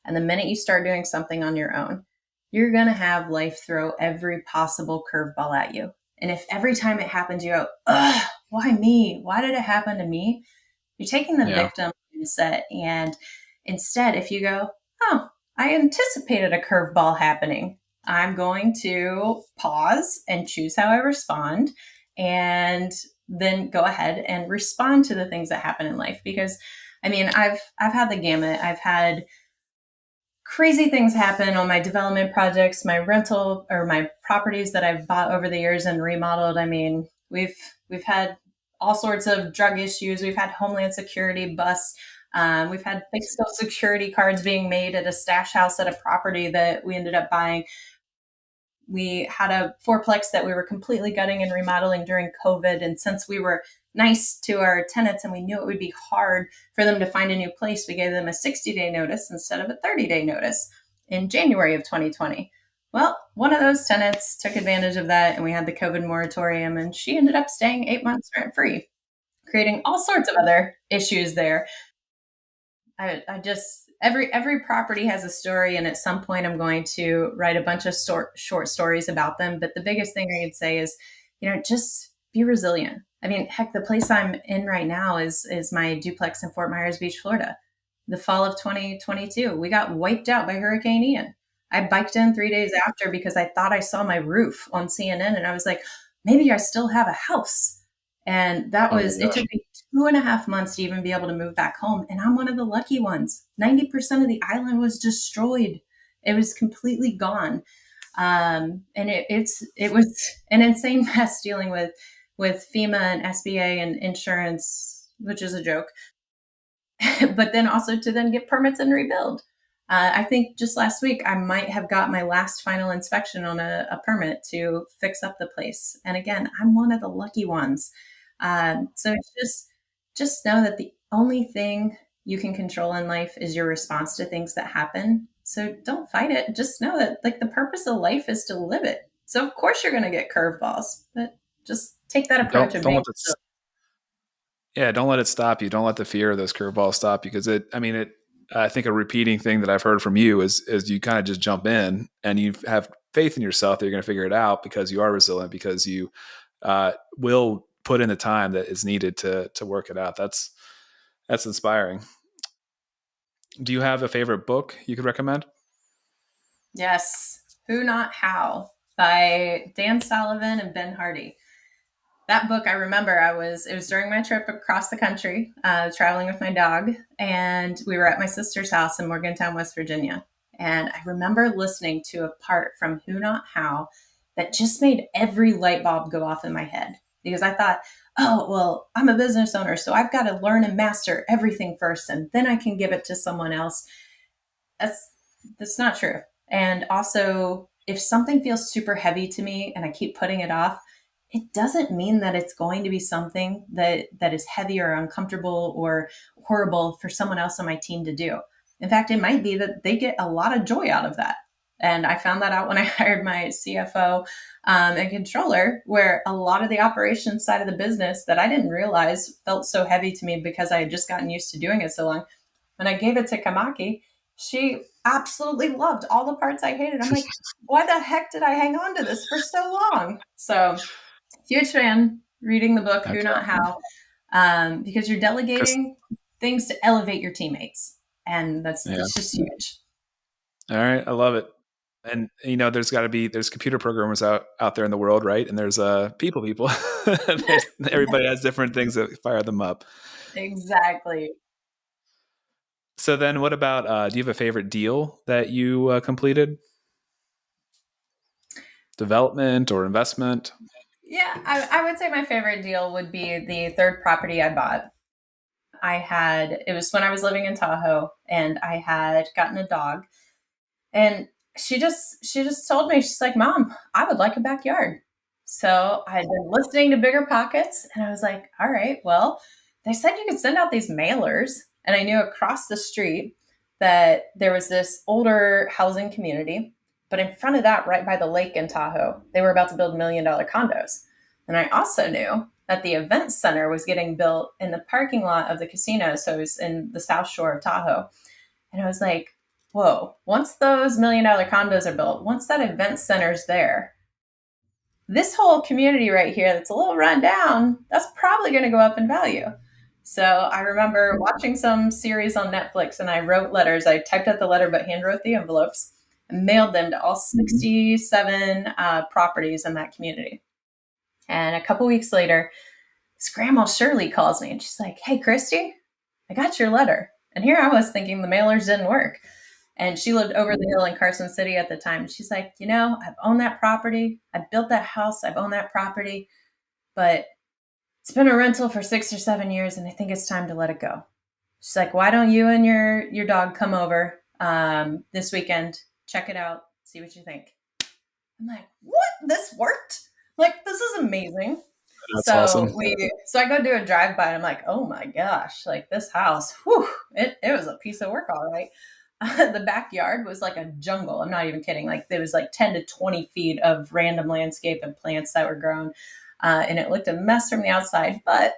and the minute you start doing something on your own, you're going to have life throw every possible curveball at you. And if every time it happens, you go, ugh, why me? Why did it happen to me? You're taking the Yeah. victim mindset. And instead, if you go, oh, I anticipated a curveball happening, I'm going to pause and choose how I respond, and then go ahead and respond to the things that happen in life. Because I mean, I've had the gamut. I've had crazy things happen on my development projects, my rental or my properties that I've bought over the years and remodeled. I mean, we've had all sorts of drug issues. We've had Homeland Security busts. We've had fake Social security cards being made at a stash house at a property that we ended up buying. We had a fourplex that we were completely gutting and remodeling during COVID. And since we were nice to our tenants and we knew it would be hard for them to find a new place, we gave them a 60-day notice instead of a 30-day notice in January of 2020. Well, one of those tenants took advantage of that, and we had the COVID moratorium, and she ended up staying 8 months rent free, creating all sorts of other issues there. I just, every property has a story, and at some point I'm going to write a bunch of short stories about them. But the biggest thing I could say is, just be resilient. I mean, heck, the place I'm in right now is my duplex in Fort Myers Beach, Florida. The fall of 2022, we got wiped out by Hurricane Ian. I biked in 3 days after because I thought I saw my roof on CNN, and I was like, maybe I still have a house. And Oh my it took gosh. me 2.5 months to even be able to move back home. And I'm one of the lucky ones. 90% of the island was destroyed. It was completely gone. And it was an insane mess dealing with FEMA and SBA and insurance, which is a joke. But then also to then get permits and rebuild. I think just last week I might have got my last final inspection on a permit to fix up the place. And again, I'm one of the lucky ones. So it's just know that the only thing you can control in life is your response to things that happen. So don't fight it. Just know that like the purpose of life is to live it. So of course you're going to get curveballs, but just take that approach and Don't make let yeah, don't let it stop you. Don't let the fear of those curveballs stop you because I think a repeating thing that I've heard from you is you kind of just jump in and you have faith in yourself that you're going to figure it out because you are resilient because you will put in the time that is needed to work it out. That's inspiring. Do you have a favorite book you could recommend? Yes. Who Not How by Dan Sullivan and Ben Hardy. That book, I remember it was during my trip across the country, traveling with my dog, and we were at my sister's house in Morgantown, West Virginia. And I remember listening to a part from Who Not How that just made every light bulb go off in my head because I thought, oh, well, I'm a business owner, so I've got to learn and master everything first, and then I can give it to someone else. That's that's not true. And also, if something feels super heavy to me and I keep putting it off, it doesn't mean that it's going to be something that is heavy or uncomfortable or horrible for someone else on my team to do. In fact, it might be that they get a lot of joy out of that. And I found that out when I hired my CFO and controller, where a lot of the operations side of the business that I didn't realize felt so heavy to me because I had just gotten used to doing it so long. When I gave it to Kamaki, she absolutely loved all the parts I hated. I'm like, why the heck did I hang on to this for so long? So, huge fan reading the book, Who That's Not awesome. How, because you're 'Cause- delegating things to elevate your teammates. And yeah. that's just huge. All right. I love it. And there's computer programmers out there in the world, right? And there's people. Everybody has different things that fire them up. Exactly. So then what about do you have a favorite deal that you completed? Development or investment? Yeah, I would say my favorite deal would be the third property I bought. It was when I was living in Tahoe and I had gotten a dog. And she just told me, she's like, Mom, I would like a backyard. So I had been listening to Bigger Pockets and I was like, all right, well, they said you could send out these mailers. And I knew across the street that there was this older housing community. But in front of that, right by the lake in Tahoe, they were about to build $1 million condos. And I also knew that the event center was getting built in the parking lot of the casino. So it was in the South Shore of Tahoe. And I was like, whoa, once those $1 million condos are built, once that event center's there, this whole community right here that's a little run down, that's probably going to go up in value. So I remember watching some series on Netflix and I wrote letters. I typed out the letter but handwrote the envelopes and mailed them to all 67 properties in that community. And a couple weeks later, this grandma Shirley calls me and she's like, hey, Kristi, I got your letter. And here I was thinking the mailers didn't work. And she lived over the hill in Carson City at the time. She's like, I've owned that property. I built that house. I've owned that property, but it's been a rental for 6 or 7 years, and I think it's time to let it go. She's like, why don't you and your dog come over this weekend, check it out, see what you think? I'm like, what? This worked? Like, this is amazing. That's awesome. So I go do a drive by and I'm like, oh my gosh, like this house, whew, it was a piece of work, all right. The backyard was like a jungle. I'm not even kidding. Like there was like 10 to 20 feet of random landscape and plants that were grown. And it looked a mess from the outside, but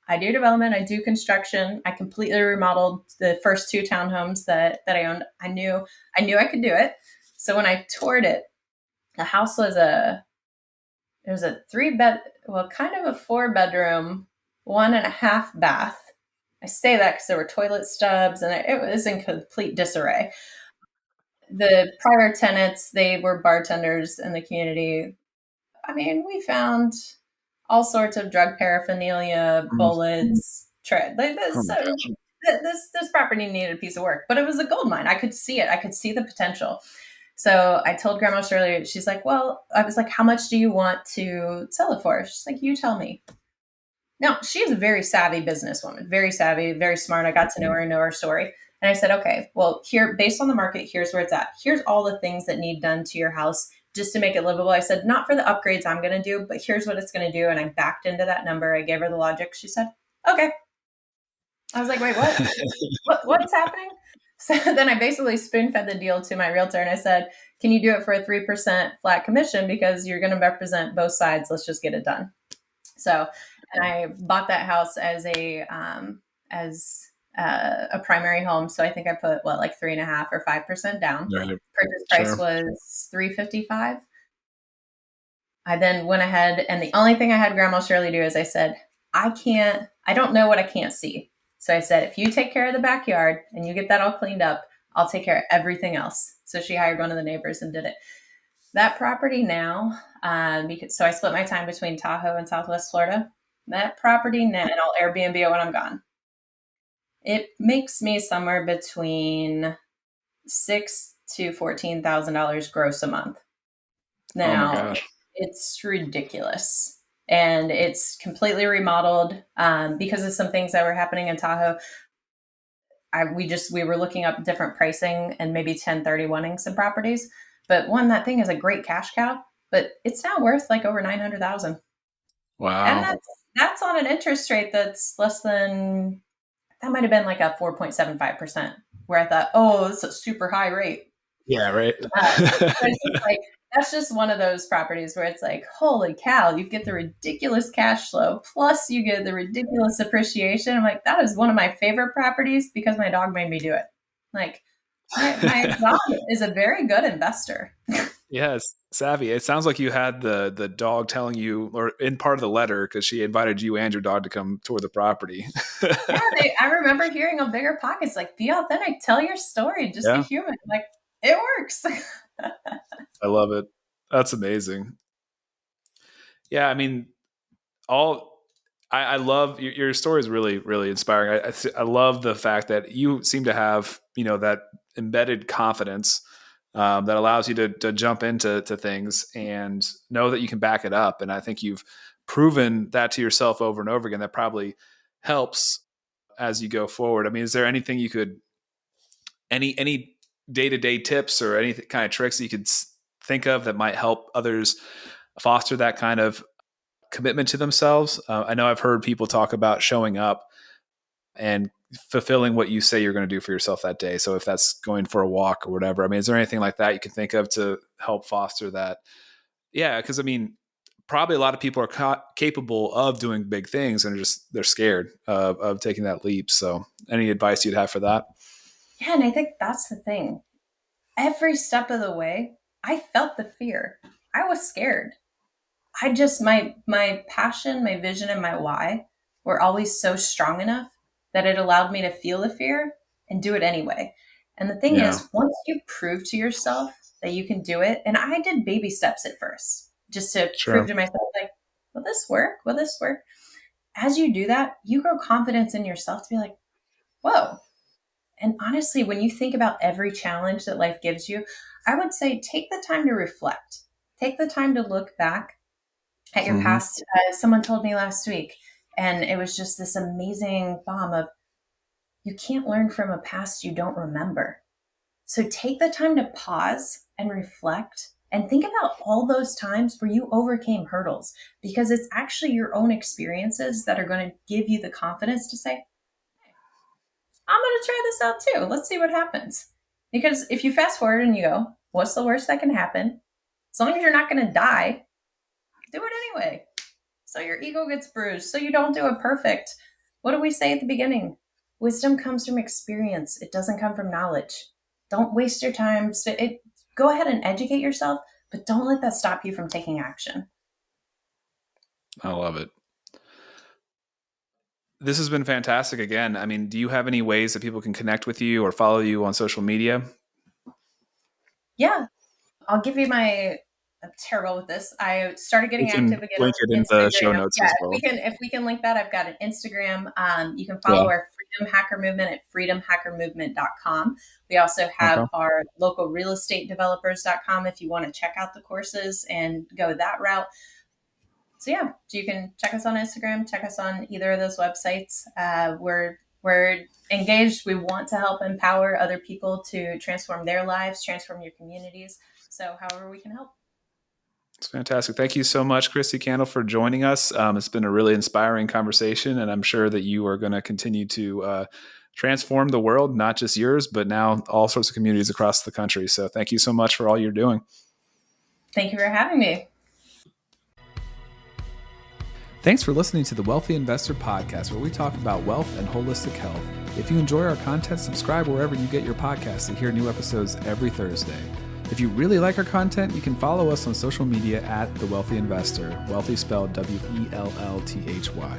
I do development, I do construction. I completely remodeled the first two townhomes that I owned. I knew I could do it. So when I toured it, the house was it was a kind of a 4 bedroom, 1.5 bath. I say that because there were toilet stubs and it was in complete disarray. The prior tenants, they were bartenders in the community. I mean, we found all sorts of drug paraphernalia, bullets, Oh my gosh. this property needed a piece of work, but it was a gold mine. I could see it. I could see the potential. So I told Grandma Shirley, she's like, well, I was like, how much do you want to sell it for? She's like, you tell me. Now, she is a very savvy businesswoman, very savvy, very smart. I got to know her story. And I said, okay, well, here, based on the market, here's where it's at. Here's all the things that need done to your house just to make it livable. I said, not for the upgrades I'm going to do, but here's what it's going to do. And I backed into that number. I gave her the logic. She said, okay. I was like, wait, what's happening? So then I basically spoon fed the deal to my realtor and I said, can you do it for a 3% flat commission? Because you're going to represent both sides. Let's just get it done. So, and I bought that house as a primary home. So I think I put like 3.5 or 5% down. Right. Purchase price was $355. I then went ahead, and the only thing I had Grandma Shirley do is I said, I don't know what I can't see. So I said, if you take care of the backyard and you get that all cleaned up, I'll take care of everything else. So she hired one of the neighbors and did it. That property now, so I split my time between Tahoe and Southwest Florida. That property now, and I'll Airbnb it when I'm gone. It makes me somewhere between $6,000 to $14,000 gross a month. Now, it's ridiculous. And it's completely remodeled because of some things that were happening in Tahoe. We were looking up different pricing and maybe 1031ing some properties. But that thing is a great cash cow, but it's now worth like over $900,000. Wow. And that's on an interest rate that's less than, that might have been like a 4.75%, where I thought, oh, this is a super high rate. Yeah, right. That's just one of those properties where it's like, holy cow, you get the ridiculous cash flow, plus you get the ridiculous appreciation. I'm like, that is one of my favorite properties because my dog made me do it. Like, my dog is a very good investor. Yes, savvy. It sounds like you had the dog telling you, or in part of the letter, because she invited you and your dog to come tour the property. Yeah, I remember hearing on Bigger Pockets, like, be authentic, tell your story, just be human. Like, it works. I love it. That's amazing. Yeah, I mean, I love your story is really, really inspiring. I love the fact that you seem to have, that embedded confidence that allows you to jump into things and know that you can back it up. And I think you've proven that to yourself over and over again. That probably helps as you go forward. I mean, is there anything you could, any day-to-day tips or any kind of tricks that you could think of that might help others foster that kind of commitment to themselves? I know I've heard people talk about showing up and fulfilling what you say you're going to do for yourself that day. So if that's going for a walk or whatever, I mean, is there anything like that you can think of to help foster that? Yeah. Cause I mean, probably a lot of people are capable of doing big things and they're scared of taking that leap. So any advice you'd have for that? Yeah. And I think that's the thing. Every step of the way, I felt the fear. I was scared. I just, my passion, my vision, and my why were always so strong enough that it allowed me to feel the fear and do it anyway. And the thing is, once you prove to yourself that you can do it, and I did baby steps at first, just to prove to myself, like, will this work? Will this work? As you do that, you grow confidence in yourself to be like, whoa. And honestly, when you think about every challenge that life gives you, I would say take the time to reflect. Take the time to look back at your past. Someone told me last week, and it was just this amazing bomb of, you can't learn from a past you don't remember. So take the time to pause and reflect and think about all those times where you overcame hurdles, because it's actually your own experiences that are going to give you the confidence to say, I'm going to try this out too. Let's see what happens. Because if you fast forward and you go, what's the worst that can happen? As long as you're not going to die, do it anyway. So your ego gets bruised. So you don't do it perfect. What do we say at the beginning? Wisdom comes from experience. It doesn't come from knowledge. Don't waste your time. Go ahead and educate yourself, but don't let that stop you from taking action. I love it. This has been fantastic again. I mean, do you have any ways that people can connect with you or follow you on social media? Yeah. I'll give you my I'm terrible with this. I started getting We can active again link it on in the show Instagram. notes Yeah, as well. if we can link that, I've got an Instagram. You can Yeah. follow our Freedom Hacker Movement at freedomhackermovement.com. We also have Okay. our local real estate developers.com if you want to check out the courses and go that route. So yeah, you can check us on Instagram, check us on either of those websites. We're engaged. We want to help empower other people to transform their lives, transform your communities. So however we can help. It's fantastic. Thank you so much, Kristi Kandel, for joining us. It's been a really inspiring conversation, and I'm sure that you are going to continue to transform the world, not just yours, but now all sorts of communities across the country. So thank you so much for all you're doing. Thank you for having me. Thanks for listening to the Wealthy Investor Podcast, where we talk about wealth and holistic health. If you enjoy our content, subscribe wherever you get your podcasts to hear new episodes every Thursday. If you really like our content, you can follow us on social media at The Wealthy Investor, wealthy spelled W-E-L-L-T-H-Y.